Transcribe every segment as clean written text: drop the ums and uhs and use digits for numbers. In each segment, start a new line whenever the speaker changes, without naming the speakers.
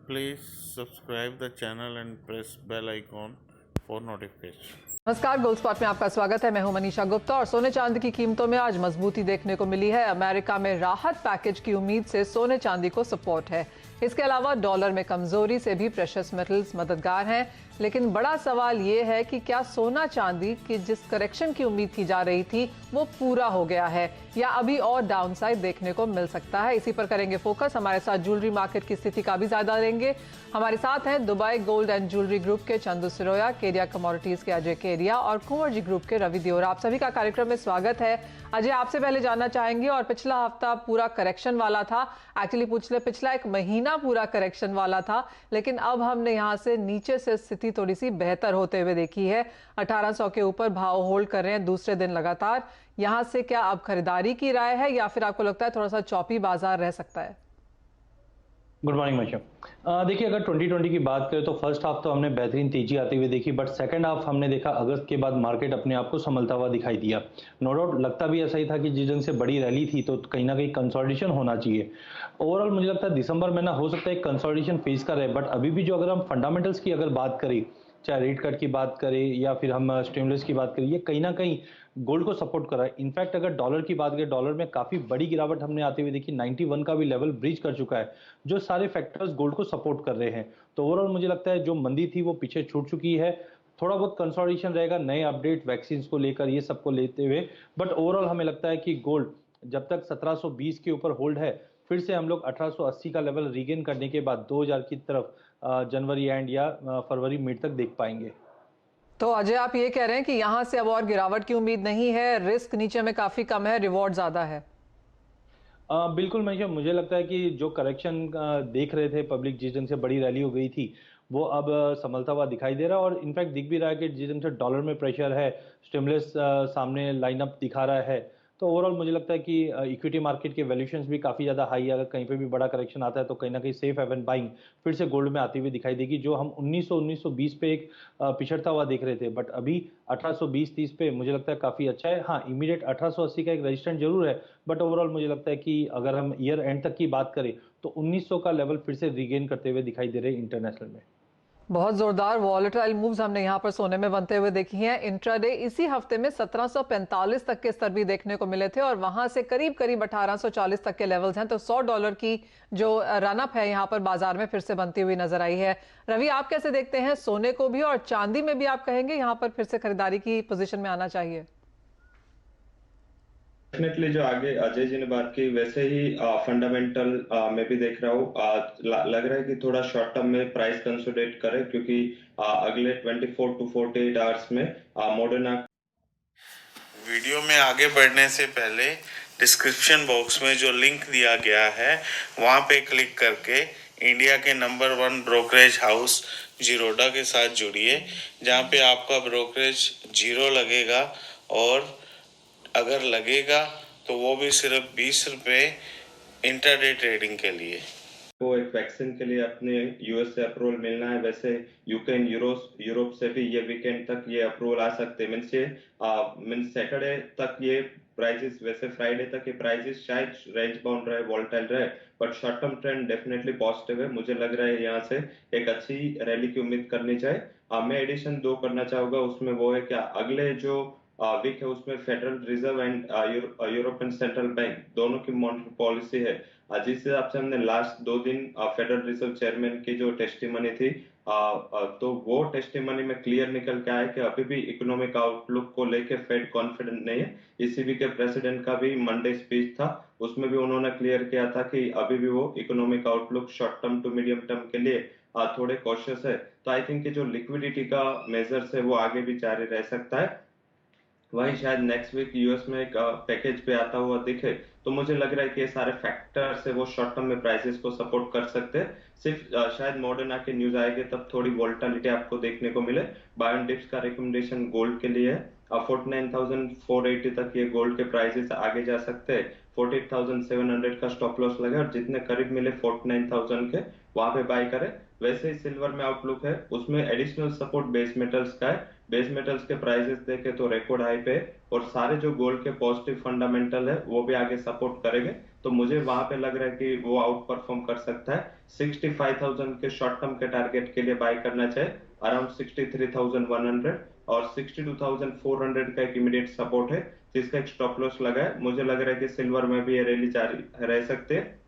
Please subscribe the channel and press bell icon for notification.
नमस्कार, gold spot में आपका स्वागत है। मैं हूं मनीषा गुप्ता और सोने चांदी की कीमतों में आज मजबूती देखने को मिली है। अमेरिका में राहत पैकेज की उम्मीद से सोने चांदी को सपोर्ट है। इसके अलावा डॉलर में कमजोरी से भी प्रेशियस मेटल्स मददगार हैं। लेकिन बड़ा सवाल ये है कि क्या सोना चांदी की जिस करेक्शन की उम्मीद की जा रही थी वो पूरा हो गया है या अभी और डाउनसाइड देखने को मिल सकता है। इसी पर करेंगे फोकस। हमारे साथ ज्वेलरी मार्केट की स्थिति का भी जायजा लेंगे। हमारे साथ हैं Dubai gold and jewellery group के चंदू सिरोया, केरिया कमोडिटीज के अजय केरिया और कुंवर जी ग्रुप के रवि दियोरा। आप सभी का कार्यक्रम में स्वागत है। अजय, आपसे पहले जानना चाहेंगे, और पिछला हफ्ता पूरा करेक्शन वाला था, एक्चुअली पिछला एक महीना पूरा करेक्शन वाला था, लेकिन अब हमने यहाँ से नीचे से स्थिति थोड़ी सी बेहतर होते हुए देखी है। 1800 के ऊपर भाव होल्ड कर रहे हैं दूसरे दिन लगातार। यहाँ से क्या अब खरीदारी की राय है या फिर आपको लगता है थोड़ा सा चौपी बाजार रह सकता है?
Good morning Manisha. देखिए, अगर 2020 की बात करें तो फर्स्ट हाफ तो हमने बेहतरीन तेजी आती हुई देखी, बट सेकंड हाफ हमने देखा अगस्त के बाद मार्केट अपने आप को संभलता हुआ दिखाई दिया। नो डाउट लगता भी ऐसा ही था कि जिस ढंग से बड़ी रैली थी तो कहीं ना कहीं कंसोलिडेशन होना चाहिए। ओवरऑल मुझे लगता है दिसंबर महीना हो सकता है कंसोलिडेशन फेस कर रहे, बट अभी भी जो अगर हम फंडामेंटल्स की अगर बात करें, चाहे रेट कट की बात करें या फिर हम स्टिमुलस की बात करें, ये कहीं ना कहीं गोल्ड को सपोर्ट कर रहा है। इनफैक्ट अगर डॉलर की बात करें, डॉलर में काफी बड़ी गिरावट हमने आते हुए देखी, 91 का भी लेवल ब्रीच कर चुका है, जो सारे फैक्टर्स गोल्ड को सपोर्ट कर रहे हैं। तो ओवरऑल मुझे लगता है जो मंदी थी वो पीछे छूट चुकी है। थोड़ा बहुत कंसोलिडेशन रहेगा, नए अपडेट वैक्सीन को लेकर, ये सबको लेते हुए, बट ओवरऑल हमें लगता है कि गोल्ड जब तक 1720 के ऊपर होल्ड है, फिर से हम लोग 1880 का लेवल रीगेन करने के बाद 2000 की तरफ जनवरी एंड या फरवरी मिड तक देख पाएंगे।
तो अजय, आप ये कह रहे हैं कि यहाँ से अब और गिरावट की उम्मीद नहीं है, रिस्क नीचे में काफी कम है, रिवॉर्ड ज्यादा है?
बिल्कुल मनीषा, मुझे लगता है कि जो करेक्शन देख रहे थे पब्लिक, जिस ढंग से बड़ी रैली हो गई थी, वो अब संभलता हुआ दिखाई दे रहा है। और इनफैक्ट दिख भी रहा है कि जिस ढंग से डॉलर में प्रेशर है, स्टिमुलस सामने लाइनअप दिखा रहा है, तो ओवरऑल मुझे लगता है कि इक्विटी मार्केट के वैल्यूएशंस भी काफ़ी ज़्यादा हाई है। अगर कहीं पे भी बड़ा करेक्शन आता है तो कहीं ना कहीं सेफ हेवन बाइंग फिर से गोल्ड में आती हुई दिखाई देगी। जो हम 1920 पे एक पिछड़ता हुआ देख रहे थे, बट अभी 1820-30 पे मुझे लगता है काफ़ी अच्छा है। हाँ, इमीडिएट 1880 का एक रेजिस्टेंस जरूर है, बट ओवरऑल मुझे लगता है कि अगर हम ईयर एंड तक की बात करें तो 1900 का लेवल फिर से रीगेन करते हुए दिखाई दे रहे हैं इंटरनेशनल में।
बहुत जोरदार वॉलेटाइल मूव्स हमने यहाँ पर सोने में बनते हुए देखी हैं। इंट्राडे इसी हफ्ते में 1745 तक के स्तर भी देखने को मिले थे और वहां से करीब करीब 1840 तक के लेवल्स हैं। तो $100 की जो रनअप है यहाँ पर बाजार में फिर से बनती हुई नजर आई है। रवि, आप कैसे देखते हैं सोने को भी, और चांदी में भी आप कहेंगे यहाँ पर फिर से खरीदारी की पोजिशन में आना चाहिए?
डेफिनेटली जो आगे अजय जी ने बात की वैसे ही फंडामेंटल मैं भी देख रहा हूँ। लग रहा है कि थोड़ा शॉर्ट टर्म में प्राइस कंसोलिडेट करे, क्योंकि अगले 24 टू 48 आवर्स में मॉडर्ना।
वीडियो में आगे बढ़ने से पहले डिस्क्रिप्शन बॉक्स में जो लिंक दिया गया है वहाँ पे क्लिक करके इंडिया के नंबर 1 ब्रोकरेज हाउस जीरोडा के साथ जुड़िए, जहाँ पे आपका ब्रोकरेज 0 लगेगा, और अगर लगेगा तो वो भी सिर्फ 20 रुपये इंटरडे ट्रेडिंग के लिए।
को एक वैक्सीन के लिए अपने यूएस से अप्रूवल मिलना है। वैसे यूके यूरोप से भी ये वीकेंड तक ये अप्रूवल आ सकते हैं। मीन्स सैटरडे तक ये प्राइसेस, वैसे फ्राइडे तक ये प्राइसेस शायद रेंज बाउंड रहे, वोलेटाइल रहे, but short term trend definitely positive है। मुझे लग रहा है यहाँ से एक अच्छी रैली की उम्मीद करनी चाहिए। मैं एडिशन 2 करना चाहूंगा, उसमें वो है क्या अगले जो वीक है उसमें federal reserve and European central bank दोनों की मॉनेटरी पॉलिसी है। जिस हिसाब से हमने लास्ट 2 दिन फेडरल रिजर्व चेयरमैन की जो टेस्टिमनी थी, तो वो टेस्टिमनी में क्लियर निकल के आया कि अभी भी इकोनॉमिक आउटलुक को लेके फेड कॉन्फिडेंट नहीं है। ईसीबी के प्रेसिडेंट का भी मंडे स्पीच था, उसमें भी उन्होंने क्लियर किया था कि अभी भी वो economic outlook short term to medium term के लिए थोड़े कॉशियस है। तो आई थिंक जो लिक्विडिटी का मेजर्स है वो आगे भी जारी रह सकता है। वहीं शायद नेक्स्ट वीक यूएस में एक पैकेज पे आता हुआ दिखे, तो मुझे लग रहा है कि ये सारे फैक्टर्स है वो शॉर्ट टर्म में प्राइसेस को सपोर्ट कर सकते हैं। सिर्फ शायद मॉडर्ना के न्यूज आएंगे तब थोड़ी वोलेटिलिटी आपको देखने को मिले। बाय ऑन डिप्स का रिकमेंडेशन गोल्ड के लिए है। 49,480 तक ये गोल्ड के प्राइसेस आगे जा सकते हैं। 48,700 का स्टॉप लॉस लगे और जितने करीब मिले 49,000 के वहां पे बाय करे। वैसे ही सिल्वर में आउटलुक है, उसमें एडिशनल सपोर्ट बेस मेटल्स का है। बेस मेटल्स के प्राइसेस देखे तो रिकॉर्ड हाई पे और सारे जो गोल्ड के पॉजिटिव फंडामेंटल है वो भी आगे सपोर्ट करेंगे। तो मुझे वहां पे लग रहा है कि वो आउट परफॉर्म कर सकता है। 65,000 के शॉर्ट टर्म के टारगेट के लिए बाय करना चाहिए, अराउंड 63,100 और 62,400 का एक इमीडिएट सपोर्ट है जिसका एक स्टॉप लॉस लगा है। मुझे लग रहा है कि सिल्वर में भी ये रैली जारी रह सकते हैं,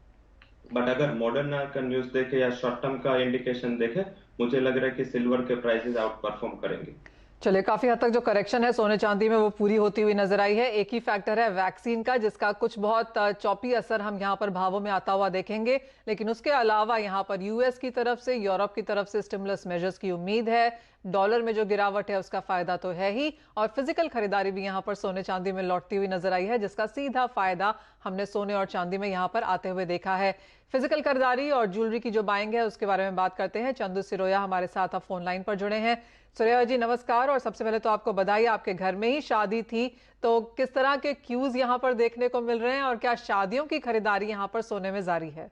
बट अगर मॉडर्न का न्यूज देखे या शॉर्ट टर्म का इंडिकेशन देखे, मुझे लग रहा है कि सिल्वर के प्राइसेस आउट परफॉर्म करेंगे।
चलिए, काफी हद तक जो करेक्शन है सोने चांदी में वो पूरी होती हुई नजर आई है। एक ही फैक्टर है वैक्सीन का, जिसका कुछ बहुत चौपी असर हम यहाँ पर भावों में आता हुआ देखेंगे, लेकिन उसके अलावा यहाँ पर यूएस की तरफ से, यूरोप की तरफ से स्टिमुलस मेजर्स की उम्मीद है। डॉलर में जो गिरावट है उसका फायदा तो है ही, और फिजिकल खरीदारी भी यहाँ पर सोने चांदी में लौटती हुई नजर आई है, जिसका सीधा फायदा हमने सोने और चांदी में यहाँ पर आते हुए देखा है। फिजिकल खरीदारी और ज्वेलरी की जो बाइंग है उसके बारे में बात करते हैं। चंदू सिरोया हमारे साथ अब फोन लाइन पर जुड़े हैं। सिरोया जी नमस्कार, और सबसे पहले तो आपको बधाई, आपके घर में ही शादी थी, तो किस तरह के क्यूज यहाँ पर देखने को मिल रहे हैं और क्या शादियों की खरीदारी यहाँ पर सोने में जारी है?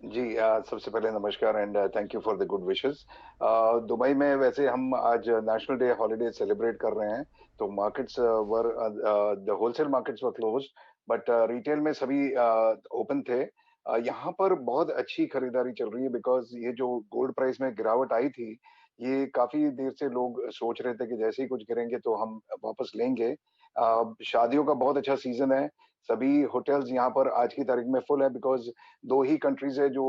जी सबसे पहले नमस्कार and thank you for the good wishes. Dubai में वैसे हम आज नेशनल डे हॉलिडे सेलिब्रेट कर रहे हैं, तो markets were the wholesale markets were closed, but retail में सभी ओपन थे। यहाँ पर बहुत अच्छी खरीदारी चल रही है बिकॉज ये जो गोल्ड प्राइस में गिरावट आई थी, ये काफी देर से लोग सोच रहे थे कि जैसे ही कुछ गिरेंगे तो हम वापस लेंगे। शादियों का बहुत अच्छा सीजन है, सभी होटल्स यहाँ पर आज की तारीख में फुल है बिकॉज दो ही कंट्रीज है जो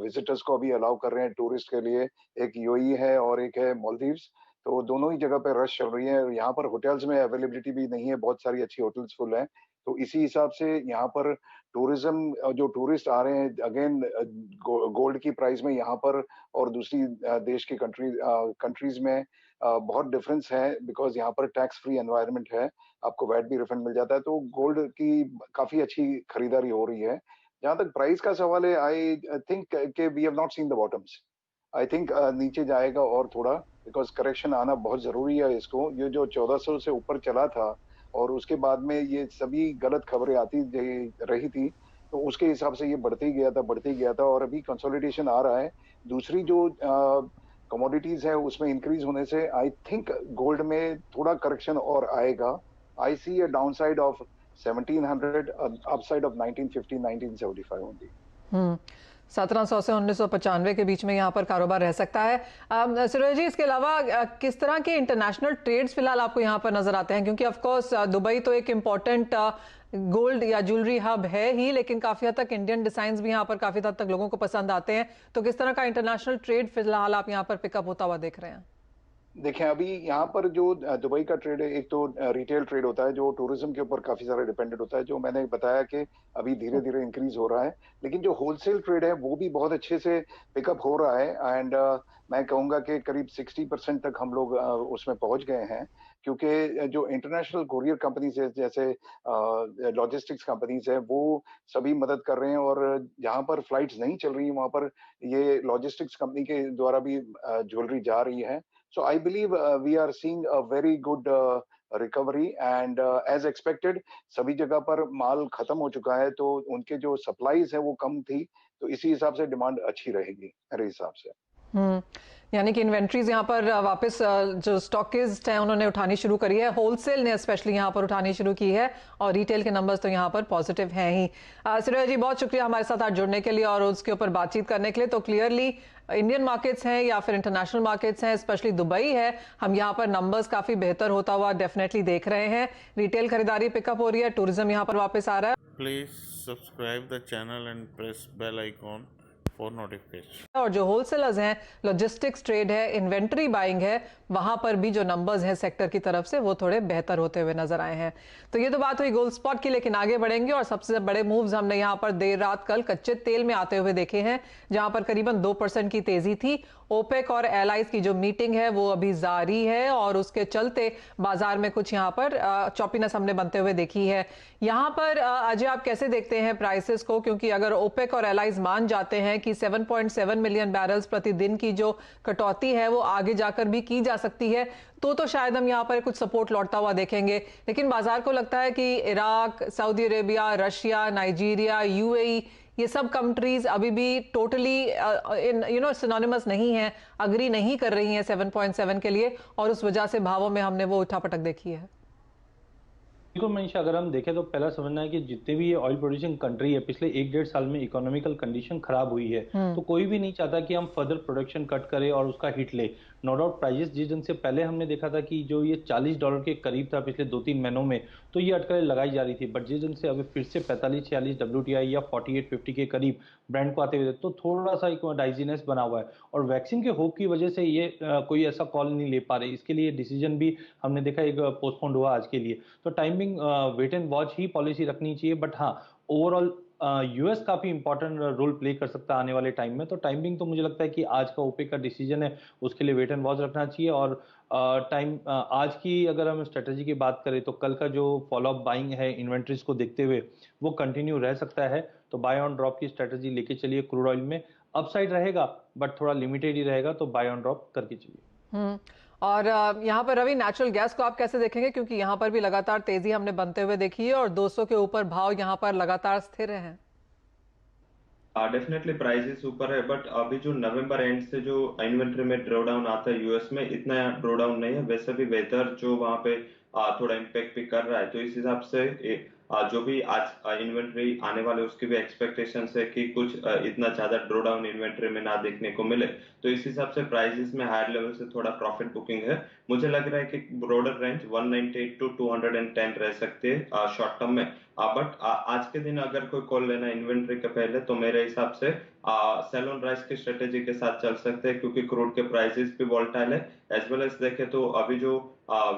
विजिटर्स को अभी अलाउ कर रहे हैं टूरिस्ट के लिए, एक यूएई है और एक है मालदीव्स। तो दोनों ही जगह पे रश चल रही है। यहाँ पर होटल्स में अवेलेबिलिटी भी नहीं है, बहुत सारी अच्छी होटल्स फुल है। तो इसी हिसाब से यहाँ पर टूरिज्म, जो टूरिस्ट आ रहे हैं अगेन गोल्ड की प्राइस में यहाँ पर और दूसरी देश की कंट्रीज में बहुत डिफरेंस है बिकॉज यहाँ पर टैक्स फ्री एनवायरनमेंट है, आपको वैट भी रिफंड मिल जाता है। तो गोल्ड की काफी अच्छी खरीदारी हो रही है। जहां तक प्राइस का सवाल है, आई थिंक के we have not seen the bottoms. I think नीचे जाएगा और थोड़ा, बिकॉज करेक्शन आना बहुत जरूरी है इसको। ये जो 1400 से ऊपर चला था और उसके बाद में ये सभी गलत खबरें आती रही थी, तो उसके हिसाब से ये बढ़ते ही गया था और अभी कंसोलिडेशन आ रहा है। दूसरी जो कमोडिटीज है उसमें इंक्रीज होने से आई थिंक गोल्ड में थोड़ा करेक्शन और आएगा। I see a downside of 1700, upside of 1950, 1975 only.
1700 से 1995 के बीच में यहाँ पर कारोबार रह सकता है। सिरोया जी, इसके अलावा किस तरह के इंटरनेशनल ट्रेड्स फिलहाल आपको यहाँ पर नजर आते हैं? क्योंकि ऑफ कोर्स दुबई तो एक इम्पोर्टेंट गोल्ड या ज्वेलरी हब है ही, लेकिन काफी हद तक इंडियन डिजाइन भी यहाँ पर काफी हद तक लोगों को पसंद आते हैं। तो किस तरह का इंटरनेशनल ट्रेड फिलहाल आप यहाँ पर पिकअप होता हुआ देख रहे हैं?
देखें, अभी यहाँ पर जो दुबई का ट्रेड है, एक तो रिटेल ट्रेड होता है जो टूरिज्म के ऊपर काफी सारा डिपेंडेंट होता है, जो मैंने बताया कि अभी धीरे धीरे इंक्रीज हो रहा है। लेकिन जो होलसेल ट्रेड है वो भी बहुत अच्छे से पिकअप हो रहा है एंड मैं कहूंगा कि करीब 60% तक हम लोग उसमें पहुंच गए हैं, क्योंकि जो इंटरनेशनल कोरियर कंपनीज है, जैसे लॉजिस्टिक्स कंपनीज है, वो सभी मदद कर रहे हैं। और जहाँ पर फ्लाइट्स नहीं चल रही वहां पर ये लॉजिस्टिक्स कंपनी के द्वारा भी ज्वेलरी जा रही है। So I believe we are seeing a very good recovery and as expected सभी जगह पर माल खत्म हो चुका है, तो उनके जो सप्लाईज है वो कम थी, तो इसी हिसाब से डिमांड अच्छी रहेगी मेरे हिसाब से।
यानी कि इन्वेंट्रीज यहाँ पर वापस जो स्टॉकिस्ट हैं उन्होंने उठानी शुरू करी है, होलसेल ने स्पेशली यहाँ पर उठानी शुरू की है, और रिटेल के नंबर्स तो यहाँ पर पॉजिटिव हैं ही। सिरोया जी, बहुत शुक्रिया हमारे साथ आज जुड़ने के लिए और उसके ऊपर बातचीत करने के लिए। तो क्लियरली इंडियन मार्केट्स हैं या फिर इंटरनेशनल मार्केट्स हैं, स्पेशली दुबई है, हम यहाँ पर नंबर्स काफी बेहतर होता हुआ डेफिनेटली देख रहे हैं। रिटेल खरीदारी पिकअप हो रही है, टूरिज्म यहाँ पर वापस आ रहा है।
Please subscribe the channel and press bell icon for notification.
और जो होलसेलर्स हैं, लॉजिस्टिक्स ट्रेड है, इन्वेंट्री बाइंग है, वहां पर भी जो नंबर्स हैं सेक्टर की तरफ से वो थोड़े बेहतर होते हुए नजर आए हैं। तो ये तो बात हुई गोल्ड स्पॉट की, लेकिन आगे बढ़ेंगे और सबसे बड़े मूव्स हमने यहाँ पर देर रात कल कच्चे तेल में आते हुए देखे हैं, जहां पर करीबन 2% की तेजी थी। ओपेक और एलाइज की जो मीटिंग है वो अभी जारी है और उसके चलते बाजार में कुछ यहाँ पर चौपीनेस हमने बनते हुए देखी है। यहाँ पर अजय, आप कैसे देखते हैं प्राइसेस को? क्योंकि अगर ओपेक और एलाइज मान जाते हैं कि 7.7 मिलियन बैरल्स प्रतिदिन की जो कटौती है वो आगे जाकर भी की जा सकती है, तो शायद हम यहाँ पर कुछ सपोर्ट लौटता हुआ देखेंगे। लेकिन बाजार को लगता है कि Iraq, Saudi Arabia, Russia, Nigeria, UAE, ये सब कंट्रीज अभी भी टोटली सिनोनिमस नहीं है, अग्री नहीं कर रही हैं 7.7 के लिए, और उस वजह से भावों में हमने वो उठापटक देखी है।
बिल्कुल मनीषा, अगर हम देखें तो पहला समझना है कि जितने भी ये ऑयल प्रोड्यूसिंग कंट्री है, पिछले 1-1.5 साल में इकोनॉमिकल कंडीशन खराब हुई है, तो कोई भी नहीं चाहता कि हम फर्दर प्रोडक्शन कट करें और उसका हिट ले। नो डाउट प्राइजेस जिस दिन से पहले हमने देखा था कि जो ये $40 के करीब था पिछले 2-3 महीनों में, तो ये अटकलें लगाई जा रही थी, बट जिस दिन से अभी फिर से 45-46 WTI या 48-50 के करीब ब्रांड को आते हुए, तो थोड़ा सा एक डाइजीनेस बना हुआ है। और वैक्सीन के होप की वजह से ये कोई ऐसा कॉल नहीं ले पा रहे, इसके लिए डिसीजन भी हमने देखा एक पोस्टपोन्ड हुआ आज के लिए। तो टाइमिंग वेट एंड वॉच ही पॉलिसी रखनी चाहिए, बट हाँ ओवरऑल यूएस काफी इंपॉर्टेंट रोल प्ले कर सकता है आने वाले टाइम में। तो टाइमिंग तो मुझे लगता है कि आज का ओपेक का डिसीजन है, उसके लिए वेट एंड वॉच रखना चाहिए। और आज की अगर हम स्ट्रेटेजी की बात करें तो कल का जो फॉलोअप बाइंग है इन्वेंट्रीज को देखते हुए वो कंटिन्यू रह सकता है। तो बाय ऑन ड्रॉप की स्ट्रेटेजी लेके चलिए। क्रूड ऑयल में अपसाइड रहेगा बट थोड़ा लिमिटेड ही रहेगा, तो बाय ऑन ड्रॉप करके चलिए।
और यहाँ पर रवि, नेचुरल गैस को आप कैसे देखेंगे, क्योंकि यहाँ पर भी लगातार तेजी हमने बनते हुए देखी है और 200 के ऊपर भाव यहाँ पर लगातार स्थिर हैं।
डेफिनेटली प्राइसेस ऊपर है, बट अभी जो नवंबर एंड से जो इन्वेंट्री में ड्रॉ डाउन आता है यूएस में, इतना ड्रॉ डाउन नहीं है। वैसे भी वेदर जो वहां पे थोड़ा इम्पेक्ट भी कर रहा है, तो इस हिसाब से जो भी आज इन्वेंट्री आने वाले उसकी भी एक्सपेक्टेशन है कि कुछ इतना ज्यादा ड्रॉ डाउन इन्वेंट्री में ना देखने को मिले। तो इस हिसाब से प्राइसेस में हायर लेवल से थोड़ा प्रॉफिट बुकिंग है। मुझे लग रहा है कि ब्रॉडर रेंज 198 to 210 रह सकते हैं शॉर्ट टर्म में। बट आज के दिन अगर कोई कॉल लेना इन्वेंट्री के पहले, तो मेरे हिसाब से सेल ऑन राइज की स्ट्रेटेजी के साथ चल सकते हैं, क्योंकि क्रूड के प्राइसेस भी वोलेटाइल है। एज वेल एज देखे तो अभी जो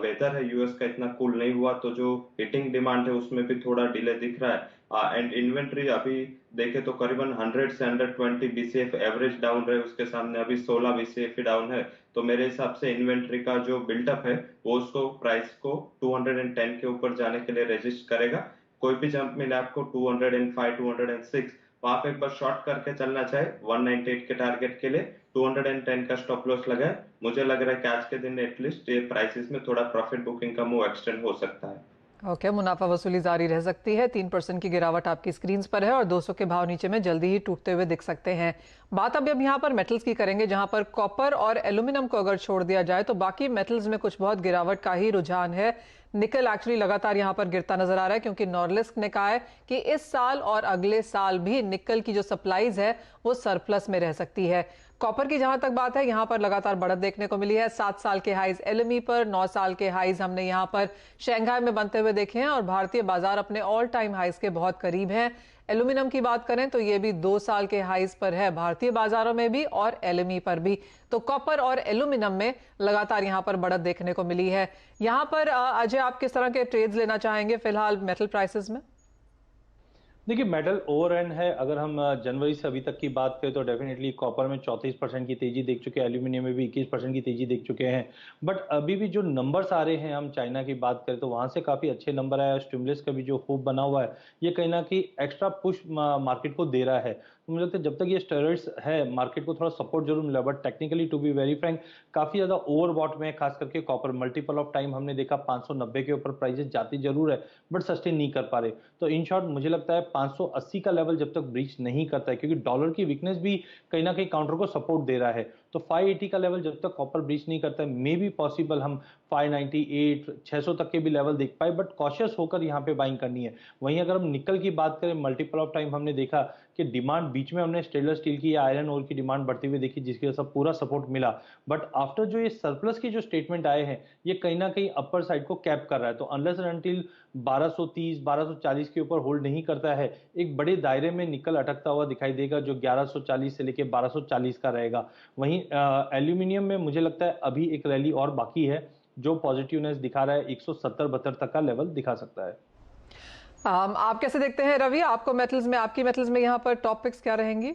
वेदर है यूएस का इतना कूल नहीं हुआ, तो जो हीटिंग डिमांड है उसमें भी थोड़ा डिले दिख रहा है। एंड इन्वेंट्री अभी देखे तो करीबन 100 से 120 BCF एवरेज डाउन रहे, उसके सामने अभी 16 BCF डाउन है। तो मेरे हिसाब से इन्वेंट्री का जो बिल्डअप है वो उसको प्राइस को 210 के ऊपर जाने के लिए रेजिस्ट करेगा। कोई भी जंप मिले आपको 205, 206, वहां पे एक बार शॉर्ट करके चलना चाहे 198 के टारगेट के लिए 210 का स्टॉप लॉस लगाए। मुझे लग रहा है कि आज के दिन एटलीस्ट ये प्राइसेस में थोड़ा प्रॉफिट बुकिंग का मूव एक्सटेंड हो सकता है।
ओके, मुनाफा वसूली जारी रह सकती है। 3% की गिरावट आपकी स्क्रीन पर है और 200 के भाव नीचे में जल्दी ही टूटते हुए दिख सकते हैं। बात अब यहाँ पर मेटल्स की करेंगे, जहां पर कॉपर और एल्यूमिनियम को अगर छोड़ दिया जाए तो बाकी मेटल्स में कुछ बहुत गिरावट का ही रुझान है। निकल एक्चुअली लगातार यहाँ पर गिरता नजर आ रहा है, क्योंकि नॉर्लिस्क ने कहा है कि इस साल और अगले साल भी निकल की जो सप्लाईज है वो सरप्लस में रह सकती है। कॉपर की जहां तक बात है, यहां पर लगातार बढ़त देखने को मिली है। 7 साल के हाइज एलएमई पर, 9 साल के हाइज हमने यहां पर शंघाई में बनते हुए देखे हैं और भारतीय बाजार अपने ऑल टाइम हाइज के बहुत करीब हैं। एल्यूमिनियम की बात करें तो ये भी 2 साल के हाइज पर है, भारतीय बाजारों में भी और एलएमई पर भी। तो कॉपर और एल्यूमिनियम में लगातार यहां पर बढ़त देखने को मिली है। यहां पर अजय, आप किस तरह के ट्रेड्स लेना चाहेंगे फिलहाल मेटल प्राइसेस में?
देखिए, मेटल ओवर एंड है। अगर हम जनवरी से अभी तक की बात करें तो डेफिनेटली कॉपर में 34% की तेजी देख चुके हैं, एल्यूमिनियम में भी 21% की तेजी देख चुके हैं। बट अभी भी जो नंबर्स आ रहे हैं, हम चाइना की बात करें तो वहां से काफी अच्छे नंबर आया। स्टिमुलस का भी जो होप बना हुआ है, ये कहीं ना कहीं एक्स्ट्रा पुश मार्केट को दे रहा है। तो मुझे लगता है जब तक ये स्टेरॉइड्स है, मार्केट को थोड़ा सपोर्ट जरूर मिला, but technically to be very frank काफी ज्यादा ओवरबॉट में, खास करके कॉपर। मल्टीपल ऑफ टाइम हमने देखा 590 के ऊपर प्राइसेस जाती जरूर है, बट सस्टेन नहीं कर पा रहे। तो इन शॉर्ट मुझे लगता है 580 का लेवल जब तक ब्रीच नहीं करता है, क्योंकि डॉलर की वीकनेस भी कहीं ना कहीं काउंटर को सपोर्ट दे रहा है, तो 580 का लेवल जब तक कॉपर ब्रीच नहीं करता है, मे बी पॉसिबल हम 598, 600 तक के भी लेवल देख पाए, बट कॉशियस होकर यहाँ पे बाइंग करनी है। वहीं अगर हम निकल की बात करें, मल्टीपल ऑफ टाइम हमने देखा कि डिमांड बीच में हमने स्टेनलेस स्टील की या आयरन ओर की डिमांड बढ़ती हुई देखी, जिसकी वजह से पूरा सपोर्ट मिला। बट आफ्टर जो ये सरप्लस के जो स्टेटमेंट आए हैं, ये कहीं ना कहीं अपर साइड को कैप कर रहा है। तो अनलेस एंड अनटिल 1230, 1240 के ऊपर होल्ड नहीं करता है, एक बड़े दायरे में निकल अटकता हुआ दिखाई देगा, जो 1140 से लेके 1240 का रहेगा। वहीं एल्यूमिनियम में मुझे लगता है अभी एक रैली और बाकी है, जो पॉजिटिवनेस दिखा रहा है, 170-72 तक का लेवल दिखा सकता है।
आप कैसे देखते हैं रवि? आपको मेटल्स में, आपकी मेटल्स में यहाँ पर टॉप पिक्स क्या रहेंगी?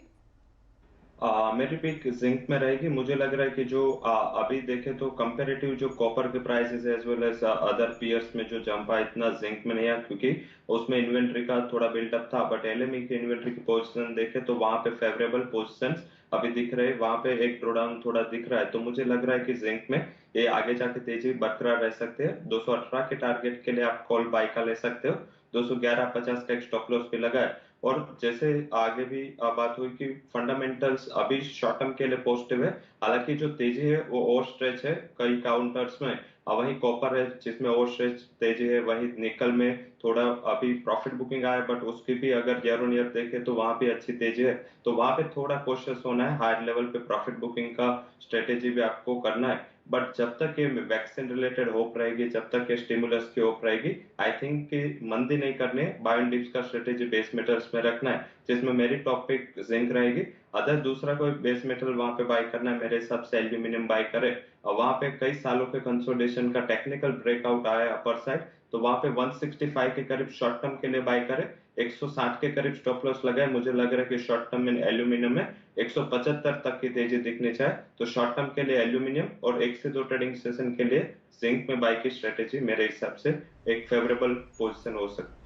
मेरी पिक जिंक में रहेगी। मुझे लग रहा है कि जो अभी देखे तो कंपेरेटिव जो कॉपर के prices as well as other peers में जो जंप आया इतना जिंक में नहीं आया, क्योंकि उसमें इन्वेंट्री का थोड़ा बिल्डअप था। बट एलएमई की इन्वेंट्री की पोजीशन देखे तो वहां पे फेवरेबल पोजीशंस अभी दिख रहे हैं, वहां पे एक ड्रॉडाउन थोड़ा दिख रहा है। तो मुझे लग रहा है कि जिंक में ये आगे जाके तेजी बरकरार रह सकते हैं। 218 के टारगेट के लिए आप कॉल बाय का ले सकते हो। 211.50 का एक स्टॉप लॉस भी लगा है। और जैसे आगे भी बात हुई कि फंडामेंटल्स अभी शॉर्ट टर्म के लिए पॉजिटिव है। हालांकि जो तेजी है वो ओवर स्ट्रेच है कई काउंटर्स में। वहीं कॉपर है जिसमें ओवर स्ट्रेच तेजी है। वहीं निकल में थोड़ा अभी प्रॉफिट बुकिंग आया, बट उसकी भी अगर ईयर ऑन ईयर देखे तो वहां भी अच्छी तेजी है। तो वहां पे थोड़ा कोशियस होना है। हायर लेवल पे प्रॉफिट बुकिंग का स्ट्रेटेजी भी आपको करना है। बट जब तक ये वैक्सीन रिलेटेड होप रहेगी, जब तक ये स्टिमुलस की होप रहेगी, आई थिंक कि मंदी नहीं करने, बाय एंड डिप्स का स्ट्रेटेजी बेस मेटल्स में रखना है, जिसमें मेरी टॉप पिक जिंक रहेगी। अदर दूसरा कोई बेस मेटल वहां पे बाय करना है मेरे हिसाब से एल्यूमिनियम बाय करे। और वहां पे कई सालों के कंसोलिडेशन का टेक्निकल ब्रेकआउट आया अपर साइड, तो वहां पे 165 के करीब शॉर्ट टर्म के लिए बाय करे। 160 के करीब स्टॉप लॉस लगा है। मुझे लग रहा है कि शॉर्ट टर्म में एल्यूमिनियम में 175 तक की तेजी दिखनी चाहिए। तो शॉर्ट टर्म के लिए एल्यूमिनियम और 1 से 2 ट्रेडिंग सेशन के लिए जिंक में बाय की स्ट्रेटेजी मेरे हिसाब से एक फेवरेबल पोजीशन हो सकती है।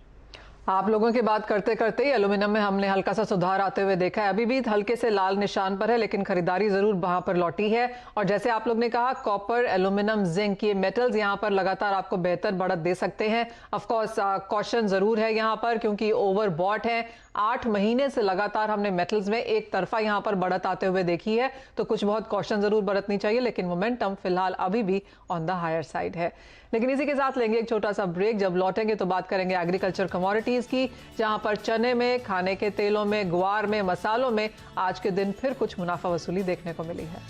आप लोगों की बात करते करते ही एल्यूमिनियम में हमने हल्का सा सुधार आते हुए देखा है। अभी भी हल्के से लाल निशान पर है, लेकिन खरीदारी जरूर वहां पर लौटी है। और जैसे आप लोग ने कहा, कॉपर, एल्यूमिनियम, जिंक, ये मेटल्स यहां पर लगातार आपको बेहतर बढ़त दे सकते हैं। ऑफ कोर्स कॉशन जरूर है यहां पर, क्योंकि ओवरबॉट है। 8 महीने से लगातार हमने मेटल्स में एक तरफा यहां पर बढ़त आते हुए देखी है, तो कुछ बहुत कॉशन जरूर बरतनी चाहिए। लेकिन मोमेंटम फिलहाल अभी भी ऑन द हायर साइड है। लेकिन इसी के साथ लेंगे एक छोटा सा ब्रेक। जब लौटेंगे तो बात करेंगे एग्रीकल्चर कमोडिटीज की, जहां पर चने में, खाने के तेलों में, ग्वार में, मसालों में आज के दिन फिर कुछ मुनाफा वसूली देखने को मिली है।